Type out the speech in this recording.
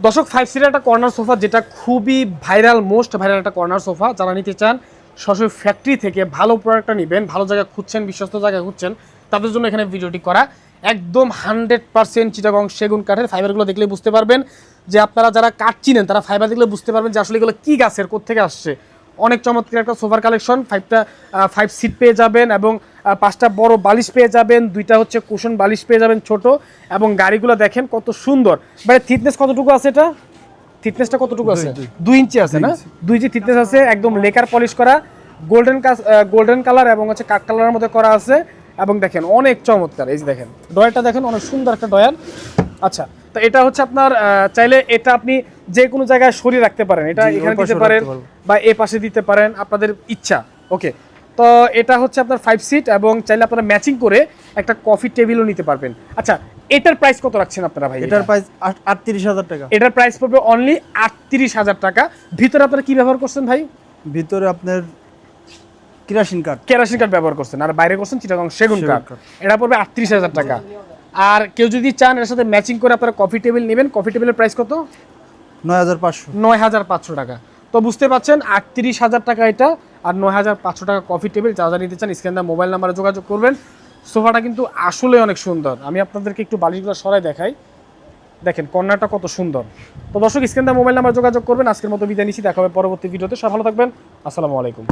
দর্শক 5 সিটের একটা কর্নার সোফা, যেটা খুবই ভাইরাল, মোস্ট ভাইরাল একটা কর্নার সোফা। যারা নিতে চান সরাসরি ফ্যাক্টরি থেকে ভালো প্রোডাক্টটা নেবেন, ভালো জায়গা খুঁজছেন, বিশ্বস্ত জায়গা খুঁজছেন, তাদের জন্য এখানে ভিডিওটি করা। একদম 100% চিটাগং সেগুন কাঠের। ফাইবারগুলো দেখলে বুঝতে পারবেন যে আপনারা যারা কাঠ চিনেন তারা ফাইবার দেখলে বুঝতে পারবেন যে আসলে এগুলো কী গাছের, কোত্থেকে আসছে। অনেক চমৎকার একটা সোফার কালেকশন। 5 সিট পেয়ে যাবেন এবং 5টা বড় বালিশ পেয়ে যাবেন, 2টা হচ্ছে কুশন বালিশ পেয়ে যাবেন ছোট। এবং গাড়িগুলো দেখেন কত সুন্দর। মানে থিকনেস কতটুকু আছে, এটা থিকনেসটা কতটুকু আছে? 2 ইঞ্চি আছে না? 2 ইঞ্চি থিকনেস আছে, একদম লেকার পলিশ করা, গোল্ডেন কালার এবং হচ্ছে কাঠ কালারের মধ্যে করা আছে। এবং দেখেন অনেক চমৎকার, এই যে দেখেন ডয়ারটা দেখেন, অনেক সুন্দর একটা ডয়ার। আচ্ছা, তো এটা হচ্ছে আপনার চাইলে এটা আপনি যে কোনো জায়গায় সরিয়ে রাখতে পারেন, এটা এখানে দিতে পারেন বা এ পাশে দিতে পারেন, আপনাদের ইচ্ছা। ওকে, তো এটা হচ্ছে আপনার 5 সিট এবং চাইলে আপনারা ম্যাচিং করে একটা কফি টেবিলও নিতে পারবেন। আচ্ছা, এটার প্রাইস কত রাখছেন আপনারা ভাই? এটার প্রাইস 38,000 টাকা। এটার প্রাইস পড়বে অনলি 38,000 টাকা। ভিতরে আপনারা কি ব্যবহার করছেন ভাই? ভিতরে আপনার কেরাসিন কাঠ ব্যবহার করছেন, আর বাইরে করছেন চিটাগং সেগুন কাঠ। এটা পড়বে 38,000 টাকা। আর কেউ যদি চান এর সাথে ম্যাচিং করে আপনারা কফি টেবিল নেবেন, কফি টেবিলের প্রাইস কত? 9,500 টাকা। তো বুঝতে পারছেন 38,000 টাকা এটা, আর 9,500 টাকা কফি টেবিল। যা যা নিতে চান স্ক্রিনে মোবাইল নাম্বারে যোগাযোগ করবেন। সোফাটা কিন্তু আসলে অনেক সুন্দর। আমি আপনাদেরকে একটু বালিশগুলো সরাই দেখাই, দেখেন কর্নারটা কত সুন্দর। তো দর্শক স্ক্রিনে মোবাইল নাম্বারে যোগাযোগ করবেন। আজকের মতো বিদায় নিচ্ছি, দেখা হবে পরবর্তী ভিডিওতে। সব ভালো থাকবেন, আসসালামু আলাইকুম।